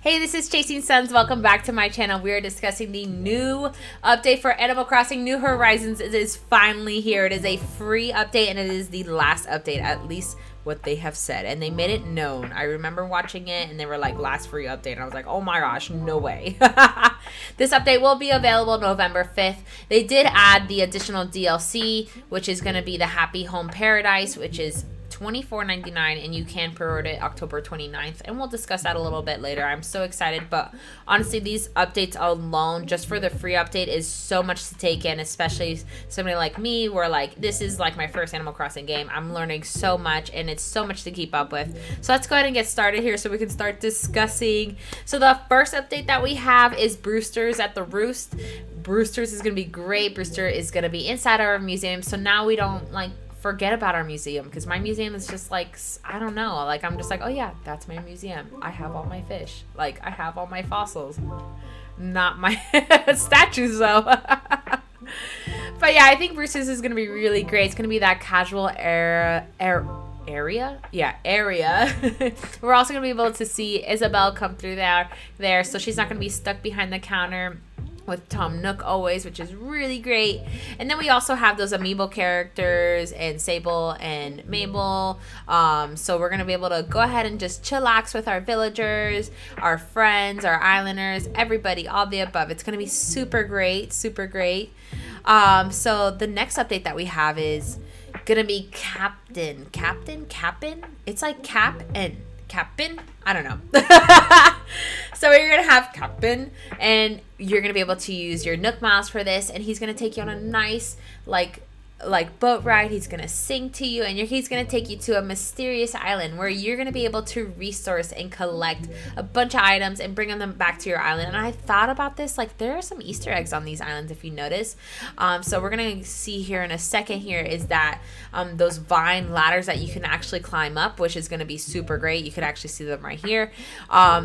Hey, this is Chasing Suns. Welcome back to my channel. We are discussing the new update for Animal Crossing New Horizons. It is finally here. It is a free update and it is the last update, at least what they have said. And they made it known. I remember watching it and they were like, last free update. And I was like, oh my gosh, no way. This update will be available November 5th. They did add the additional DLC, which is going to be the Happy Home Paradise, which is $24.99, and you can pre-order it October 29th, and we'll discuss that a little bit later. I'm so excited, but honestly, these updates alone, just for the free update, is so much to take in, especially somebody like me, where like this is like my first Animal Crossing game. I'm learning so much, and it's so much to keep up with. So let's go ahead and get started here so we can start discussing. So the first update that we have is Brewster's at the Roost. Brewster's is going to be great. Brewster is going to be inside our museum, so now we don't like forget about our museum, because my museum is just like, I don't know, like I'm just like, oh yeah, that's my museum. I have all my fish, like I have all my fossils, not my statues though. But yeah, I think Bruce's is gonna be really great. It's gonna be that casual area. We're also gonna be able to see Isabel come through there, so she's not gonna be stuck behind the counter with Tom Nook always, which is really great. And then we also have those amiibo characters and Sable and Mabel. So we're gonna be able to go ahead and just chillax with our villagers, our friends, our islanders, everybody, all the above. It's gonna be super great, super great. So the next update that we have is gonna be Captain. It's like Captain. I don't know. So you're gonna have Captain, and you're gonna be able to use your Nook Miles for this, and he's gonna take you on a nice like boat ride. He's gonna sing to you, and he's gonna take you to a mysterious island where you're gonna be able to resource and collect a bunch of items and bring them back to your island. And I thought about this, like there are some Easter eggs on these islands if you notice. So we're gonna see here in a second here is that those vine ladders that you can actually climb up, which is gonna be super great. You can actually see them right here.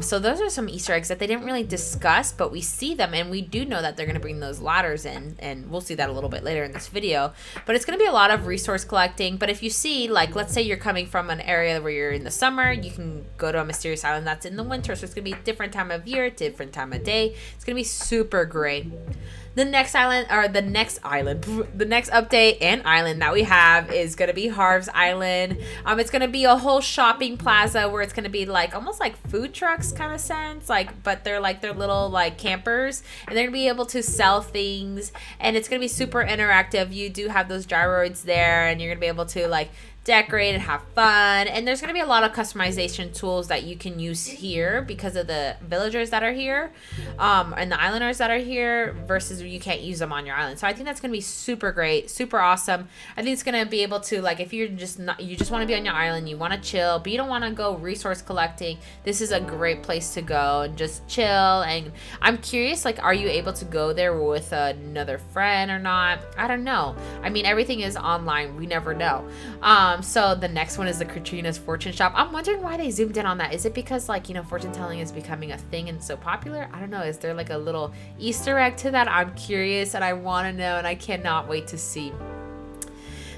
So those are some Easter eggs that they didn't really discuss, but we see them, and we do know that they're gonna bring those ladders in, and we'll see that a little bit later in this video. But it's going to be a lot of resource collecting. But if you see, like, let's say you're coming from an area where you're in the summer, you can go to a mysterious island that's in the winter. So it's going to be a different time of year, different time of day. It's going to be super great. The next island, or the next update and island that we have is going to be Harv's Island. It's going to be a whole shopping plaza where it's going to be like almost like food trucks kind of sense, like, but they're little like campers, and they're going to be able to sell things, and it's going to be super interactive. You do have those gyroids there, and you're going to be able to like decorate and have fun, and there's going to be a lot of customization tools that you can use here because of the villagers that are here and the islanders that are here, versus you can't use them on your island. So I think that's going to be super great, super awesome. I think it's going to be able to, like, if you're just not, you just want to be on your island, you want to chill, but you don't want to go resource collecting, this is a great place to go and just chill. And I'm curious, like, are you able to go there with another friend or not? I don't know. I mean, everything is online, we never know. So the next one is the Katrina's Fortune Shop. I'm wondering why they zoomed in on that. Is it because, like, you know, fortune telling is becoming a thing and so popular? I don't know. Is there like a little Easter egg to that? I'm curious and I want to know, and I cannot wait to see.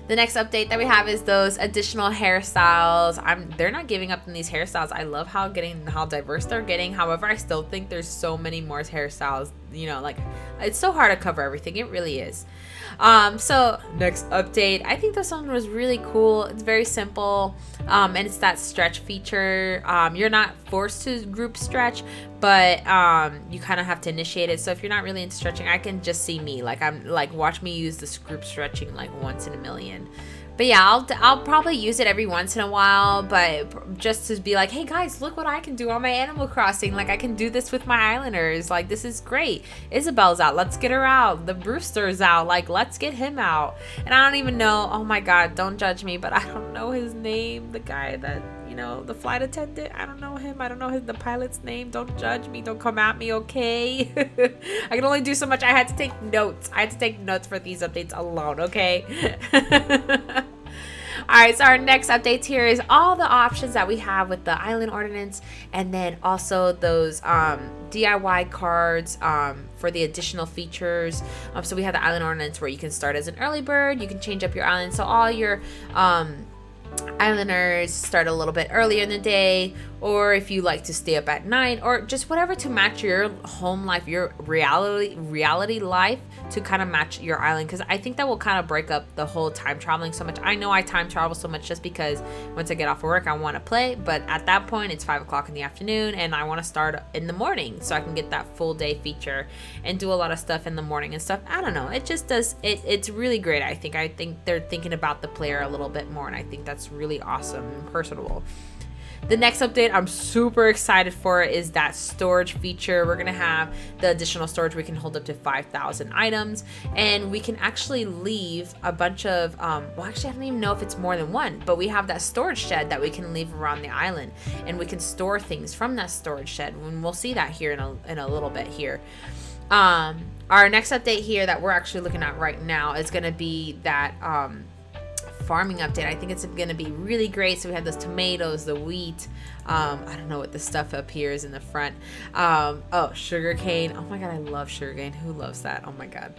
The next update that we have is those additional hairstyles. They're not giving up on these hairstyles. I love how diverse they're getting. However, I still think there's so many more hairstyles. You know, like, it's so hard to cover everything. It really is. So next update, I think this one was really cool. It's very simple, and it's that stretch feature. You're not forced to group stretch, but you kind of have to initiate it. So if you're not really into stretching, I can just see me, like, I'm like, watch me use this group stretching like once in a million. But yeah, I'll probably use it every once in a while, but just to be like, hey guys, look what I can do on my Animal Crossing. Like, I can do this with my islanders. Like, this is great. Isabel's out. Let's get her out. The Brewster's out. Like, let's get him out. And I don't even know. Oh my God, don't judge me, but I don't know his name. The guy that, you know, the flight attendant. I don't know him. I don't know the pilot's name. Don't judge me. Don't come at me, okay? I can only do so much. I had to take notes. I had to take notes for these updates alone, okay? Alright, so our next updates here is all the options that we have with the island ordinance, and then also those DIY cards for the additional features. So we have the island ordinance where you can start as an early bird, you can change up your island, so all your islanders start a little bit earlier in the day, or if you like to stay up at night, or just whatever to match your home life, your reality life, to kind of match your island. Because I think that will kind of break up the whole time traveling so much. I know I time travel so much just because once I get off of work I want to play, but at that point it's 5 o'clock in the afternoon and I want to start in the morning so I can get that full day feature and do a lot of stuff in the morning and stuff. I don't know, it just does it's really great. I think they're thinking about the player a little bit more, and I think that's really awesome and personable. The next update I'm super excited for is that storage feature. We're gonna have the additional storage. We can hold up to 5,000 items, and we can actually leave a bunch of well, actually I don't even know if it's more than one, but we have that storage shed that we can leave around the island, and we can store things from that storage shed, and we'll see that here in a little bit here. Our next update here that we're actually looking at right now is gonna be that farming update. I think it's going to be really great. So we have those tomatoes, the wheat. I don't know what the stuff up here is in the front. Oh, sugarcane. Oh my God, I love sugarcane. Who loves that? Oh my God.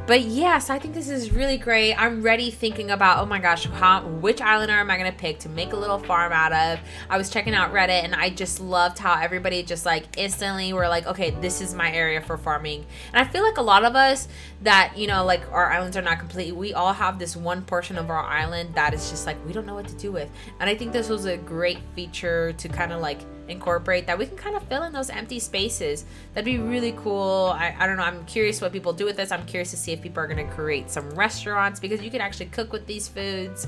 But yes, I think this is really great. I'm ready thinking about, oh my gosh, which islander am I going to pick to make a little farm out of? I was checking out Reddit and I just loved how everybody just like instantly were like, okay, this is my area for farming. And I feel like a lot of us that, you know, like our islands are not complete. We all have this one portion of our island that is just like, we don't know what to do with. And I think this was a great feature to kind of like incorporate, that we can kind of fill in those empty spaces. That'd be really cool. I don't know, I'm curious what people do with this. I'm curious to see if people are going to create some restaurants, because you can actually cook with these foods.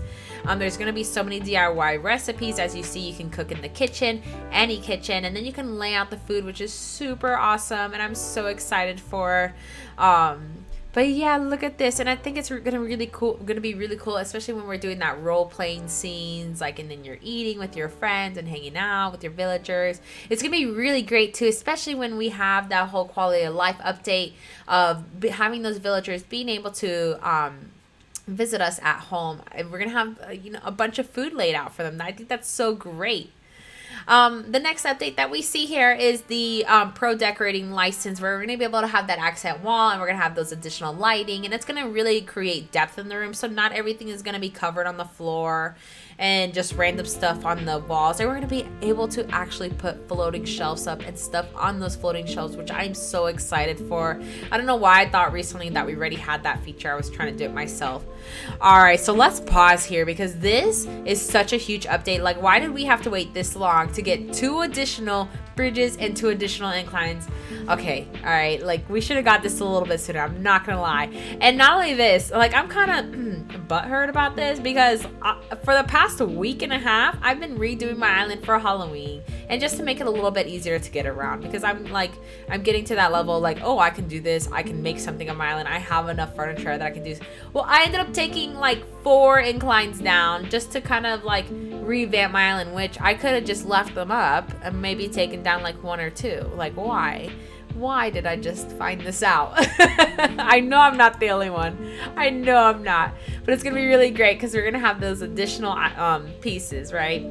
There's going to be so many DIY recipes. As you see, you can cook in the kitchen, any kitchen, and then you can lay out the food, which is super awesome, and I'm so excited for. But yeah, look at this, and I think it's gonna be really cool, especially when we're doing that role-playing scenes, like, and then you're eating with your friends and hanging out with your villagers. It's gonna be really great too, especially when we have that whole quality of life update of having those villagers being able to visit us at home, and we're gonna have a bunch of food laid out for them. I think that's so great. The next update that we see here is the pro decorating license, where we're going to be able to have that accent wall, and we're going to have those additional lighting, and it's going to really create depth in the room. So not everything is going to be covered on the floor and just random stuff on the walls. And we're going to be able to actually put floating shelves up and stuff on those floating shelves, which I'm so excited for. I don't know why I thought recently that we already had that feature. I was trying to do it myself. All right, so let's pause here, because this is such a huge update. Like, why did we have to wait this long to get 2 additional bridges and 2 additional inclines? Okay, all right, like, we should have got this a little bit sooner, I'm not gonna lie. And not only this, like, I'm kind of butthurt about this, because for the past week and a half I've been redoing my island for Halloween, and just to make it a little bit easier to get around, because I'm getting to that level, like, oh, I can do this, I can make something on my island, I have enough furniture that I can do this. Well, I ended up taking like 4 inclines down just to kind of like revamp my island, which I could have just left them up and maybe taken down like 1 or 2. Like, why did I just find this out? I know I'm not the only one. I know I'm not. But it's going to be really great, because we're going to have those additional pieces, right?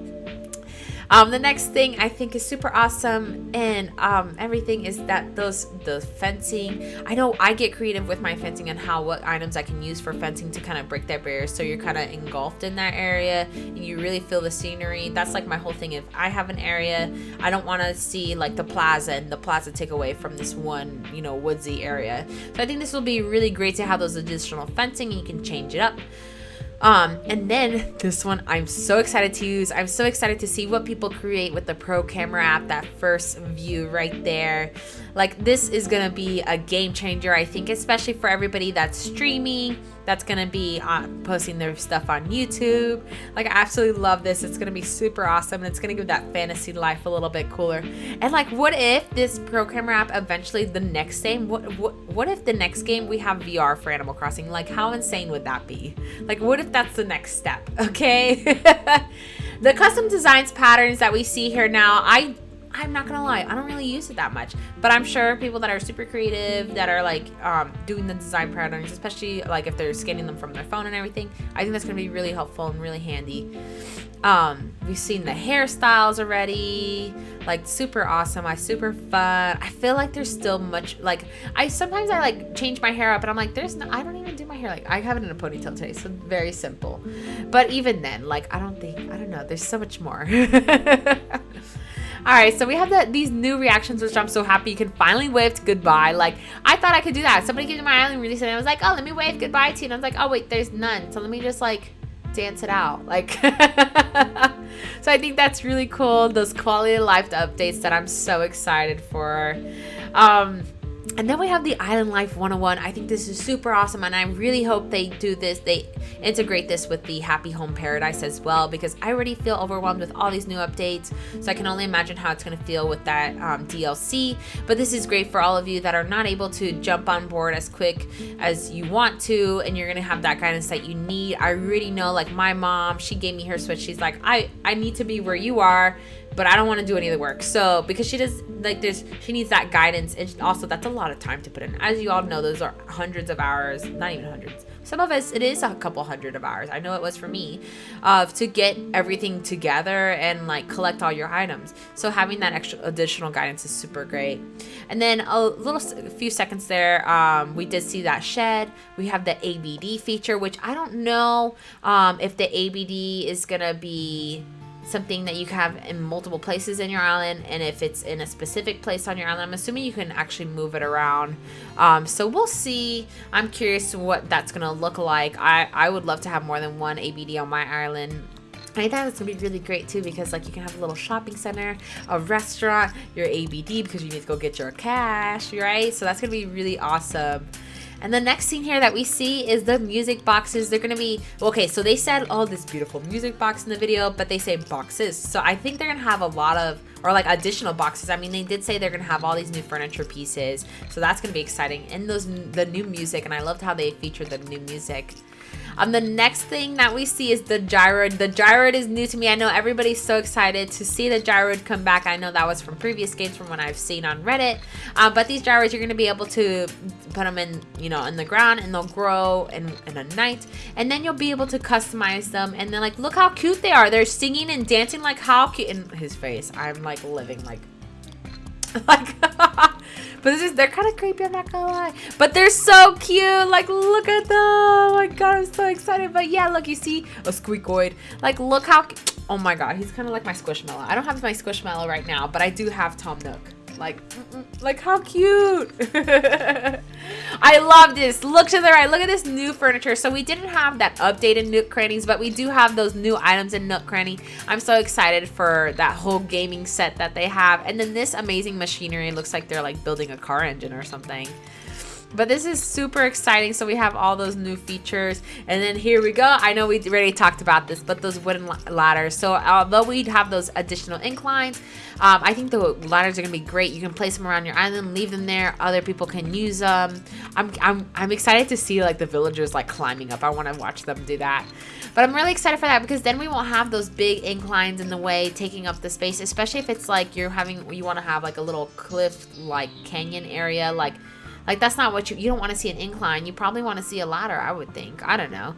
The next thing I think is super awesome, and everything, is that the fencing. I know I get creative with my fencing and what items I can use for fencing to kind of break that barrier, so you're kind of engulfed in that area and you really feel the scenery. That's like my whole thing. If I have an area, I don't want to see like the plaza and the plaza take away from this one, woodsy area. So I think this will be really great to have those additional fencing, and you can change it up. And then this one I'm so excited to use. I'm so excited to see what people create with the Pro Camera app, that first view right there. Like, this is going to be a game changer, I think, especially for everybody that's streaming, that's going to be posting their stuff on YouTube. Like, I absolutely love this. It's going to be super awesome, and it's going to give that fantasy life a little bit cooler. And like, what if this Pro Camera app eventually, the next game, what if the next game we have VR for Animal Crossing? Like, how insane would that be? Like, what if that's the next step? Okay. The custom designs patterns that we see here now, I'm not gonna lie, I don't really use it that much, but I'm sure people that are super creative, that are like doing the design patterns, especially like if they're scanning them from their phone and everything, I think that's gonna be really helpful and really handy. We've seen the hairstyles already, like, super awesome, super fun. I feel like there's still much, like, sometimes I like change my hair up and I'm like, I don't even do my hair hair, like, I have it in a ponytail today, so very simple. But even then, like, I don't know, there's so much more. All right, so we have these new reactions, which I'm so happy you can finally wave to goodbye. Like, I thought I could do that. Somebody came to my island recently, and I was like, oh, let me wave goodbye to you. And I was like, oh, wait, there's none. So let me just, like, dance it out. Like, so I think that's really cool. Those quality of life updates that I'm so excited for. And then we have the Island Life 101. I think this is super awesome, and I really hope they do this. They integrate this with the Happy Home Paradise as well, because I already feel overwhelmed with all these new updates. So I can only imagine how it's going to feel with that DLC. But this is great for all of you that are not able to jump on board as quick as you want to, and you're going to have that guidance that you need. I really know, like my mom, she gave me her Switch. She's like, I need to be where you are, but I don't want to do any of the work. So because she does, like, she needs that guidance, and also that's a lot of time to put in. As you all know, those are hundreds of hours, not even hundreds. Some of us, it is a couple hundred of hours. I know it was for me, to get everything together and like collect all your items. So having that extra additional guidance is super great. And then a few seconds there, we did see that shed. We have the ABD feature, which I don't know if the ABD is gonna be something that you can have in multiple places in your island, and if it's in a specific place on your island, I'm assuming you can actually move it around. So we'll see. I'm curious what that's gonna look like. I would love to have more than one ABD on my island. I think that's gonna be really great too, because like you can have a little shopping center, a restaurant, your ABD because you need to go get your cash, right? So that's gonna be really awesome. And the next scene here that we see is the music boxes. They're gonna be, okay, so they said, oh, this beautiful music box in the video, but they say boxes. So I think they're gonna have a lot of, or like additional boxes. I mean, they did say they're gonna have all these new furniture pieces. So that's gonna be exciting. And the new music, and I loved how they featured the new music. The next thing that we see is the gyroid. The gyroid is new to me. I know everybody's so excited to see the gyroid come back. I know that was from previous games, from what I've seen on Reddit. But these gyroids, you're going to be able to put them in, in the ground, and they'll grow in a night. And then you'll be able to customize them. And then, like, look how cute they are. They're singing and dancing, like, how cute. In his face, I'm, like, living, like but they're kind of creepy, I'm not gonna lie, but they're so cute. Like, look at them. Oh my god, I'm so excited. But yeah, look, you see a squeakoid. Like, look how, oh my god, he's kind of like my Squishmallow. I don't have my Squishmallow right now, but I do have Tom Nook. Like how cute. I love this. Look to the right. Look at this new furniture. So we didn't have that updated Nook crannies, but we do have those new items in Nook cranny. I'm so excited for that whole gaming set that they have. And then this amazing machinery. Looks like they're like building a car engine or something. But this is super exciting. So we have all those new features. And then here we go. I know we already talked about this, but those wooden ladders. So although we'd have those additional inclines, I think the ladders are going to be great. You can place them around your island, leave them there. Other people can use them. I'm excited to see like the villagers like climbing up. I want to watch them do that. But I'm really excited for that, because then we won't have those big inclines in the way taking up the space, especially if it's like you want to have like a little cliff like canyon area, like that's not what you don't want to see an incline. You probably want to see a ladder, I would think. I don't know.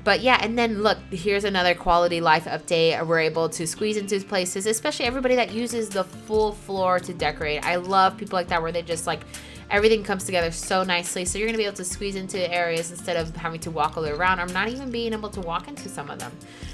But yeah, and then look, here's another quality life update. We're able to squeeze into places, especially everybody that uses the full floor to decorate. I love people like that, where they just like, everything comes together so nicely. So you're going to be able to squeeze into areas instead of having to walk all the way around, or not even being able to walk into some of them.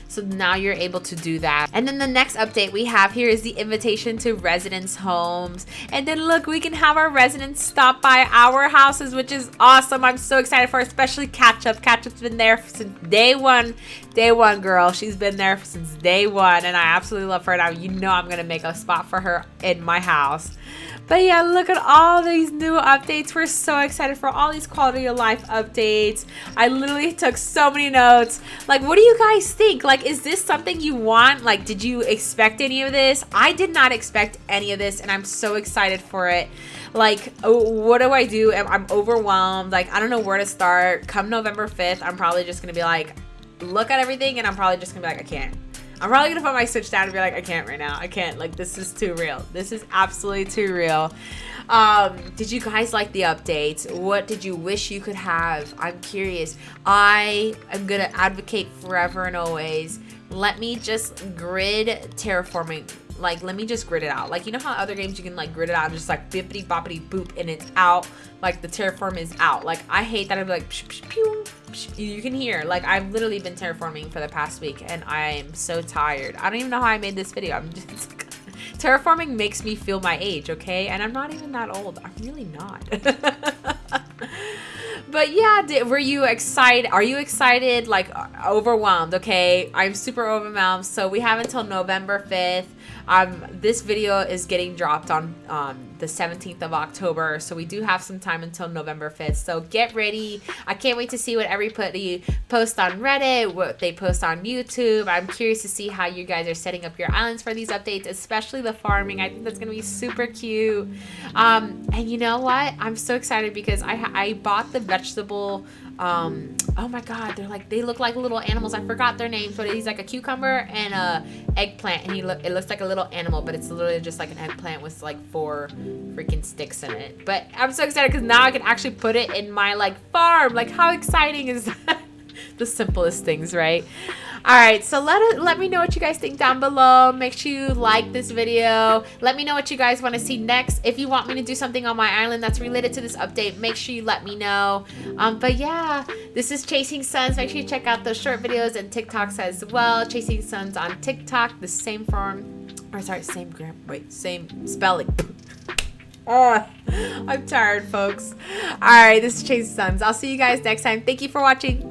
So now you're able to do that. And then the next update we have here is the invitation to residents' homes. And then look, we can have our residents stop by our houses, which is awesome. I'm so excited for, especially Ketchup. Ketchup's been there since day one. Day one, girl. She's been there since day one, and I absolutely love her. Now, I'm going to make a spot for her in my house. But yeah, look at all these new updates. We're so excited for all these quality of life updates. I literally took so many notes. Like, what do you guys think? Like, is this something you want? Like, did you expect any of this? I did not expect any of this, and I'm so excited for it. Like, what do I do? I'm overwhelmed. Like, I don't know where to start. Come November 5th, I'm probably just going to be like, look at everything, and I'm probably just going to be like, I can't. I'm probably going to put my Switch down and be like, I can't right now. I can't. Like, this is too real. This is absolutely too real. Did you guys like the updates? What did you wish you could have? I'm curious. I am going to advocate forever and always. Let me just grid terraforming like, let me just grid it out. Like, you know how other games you can like grid it out and just like bippity boppity boop and it's out. Like the terraform is out. Like I hate that. I'd be like, psh, psh, pew, psh. You can hear, like I've literally been terraforming for the past week and I am so tired. I don't even know how I made this video. I'm just terraforming makes me feel my age, okay? And I'm not even that old. I'm really not. But yeah, were you excited? Are you excited? Like overwhelmed? Okay, I'm super overwhelmed. So we have until November 5th. This video is getting dropped on the 17th of October, so we do have some time until November 5th. So get ready. I can't wait to see what everybody posts on Reddit, what they post on YouTube. I'm curious to see how you guys are setting up your islands for these updates, especially the farming. I think that's gonna be super cute. And you know what? I'm so excited because I bought the vegetable. Oh my god, they look like little animals. I forgot their names, but he's like a cucumber and a eggplant, and it looks like a little animal, but it's literally just like an eggplant with like 4 freaking sticks in it. But I'm so excited because now I can actually put it in my like farm. Like how exciting is that? The simplest things, right? All right, so let me know what you guys think down below. Make sure you like this video. Let me know what you guys want to see next. If you want me to do something on my island that's related to this update, make sure you let me know. But yeah, this is Chasing Suns. Make sure you check out those short videos and TikToks as well. Chasing Suns on TikTok, the same form, or sorry, same spelling. Oh, I'm tired, folks. All right, this is Chasing Suns. I'll see you guys next time. Thank you for watching.